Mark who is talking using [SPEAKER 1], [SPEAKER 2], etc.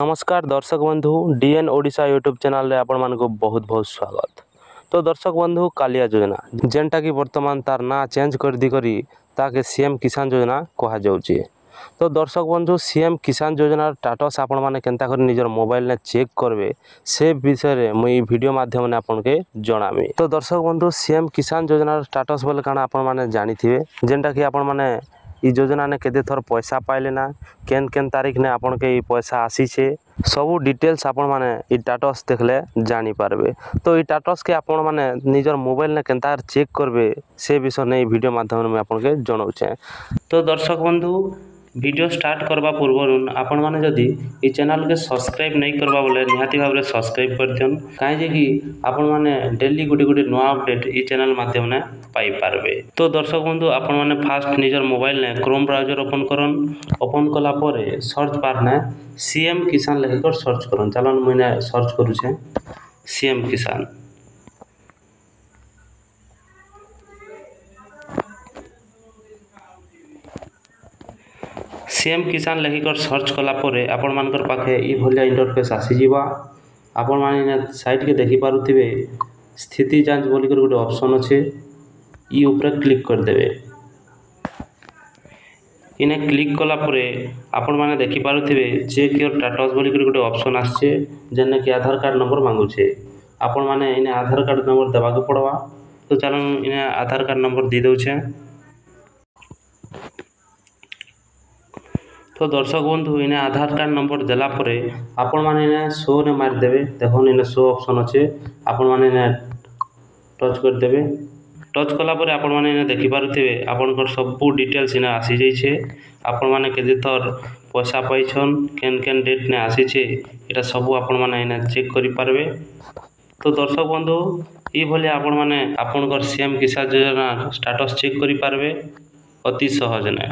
[SPEAKER 1] नमस्कार दर्शक बंधु डीएन ओडिशा यूट्यूब चैनल रे आपण मानको बहुत बहुत स्वागत। तो दर्शक बंधु कालिया योजना जेनटा कि वर्तमान तार ना चेंज कर दी करी ताके सीएम किसान योजना कहा जाउची। तो दर्शक बंधु सीएम किसान योजना स्टेटस आपण माने केनता कर निजर मोबाइल ने चेक करबे से विषय रे मुई वीडियो माध्यम ने आपण के जणामी। तो दर्शक बंधु सीएम किसान योजना स्टेटस बोले काना आपण माने जानिथिबे जेनटा कि आपण माने ई योजना ने केते थर पैसा पाइले ना केन केन तारीख ने आपण के ई पैसा आसी छे सबू डिटेल्स आपण माने ई स्टेटस देखले जानि पारबे। तो ई स्टेटस के आपण माने निजर मोबाइल ने केनता चेक करबे से विषय ने वीडियो माध्यम में आपण के जणाउछे। तो दर्शक बंधु वीडियो स्टार्ट करबा पूर्व आपण माने जदी ई चैनल के सब्सक्राइब नहीं करबा बोले निहाती भाबरे सब्सक्राइब कर दियन काहे जे कि आपण माने डेली गुडी गुडी नवा अपडेट ई चैनल माध्यम ने पाई पारबे। तो दर्शक बंधु आपण माने फास्ट निजर मोबाइल ने क्रोम ब्राउजर ओपन करन ओपन कला परे सर्च बार ने सीएम किसान लिख कर सर्च करन। चलन मने सर्च करू छे सीएम किसान। सीएम किसान लिखिकर सर्च कला परे आपण मानकर पाखे ई भलिया इंटरफेस आसी जीवा। आपण माने साइट के देखि पारुथिबे स्थिति जांच बोली कर गोटे ऑप्शन अछि ई ऊपर क्लिक कर देबे। इने क्लिक कला परे आपण माने देखि पारुथिबे चेक योर स्टेटस बोली कर गोटे ऑप्शन आछे जेने कि आधार कार्ड नंबर मांगु छे। आपण माने इने आधार कार्ड नंबर देबा के पड़वा। तो चलन इने आधार कार्ड नंबर दे दउ छे। तो दर्शक बंधु इने आधार कार्ड नंबर देला परे आपण माने इने शो ने मार देबे। देखो इने शो ऑप्शन अछि आपण माने इने टच कर देबे। टच कला परे आपण माने इने देखि पारुथिबे आपनकर सब डिटेल्स इने आसी जाई छे। आपण माने केते थर पैसा पाइछन केन केन डेट ने आसी छे एटा सब आपण माने इने चेक करि पारबे। तो दर्शक बंधु ई भली आपण माने आपनकर सीएम किसान योजना स्टेटस चेक करि पारबे अति सहज ने।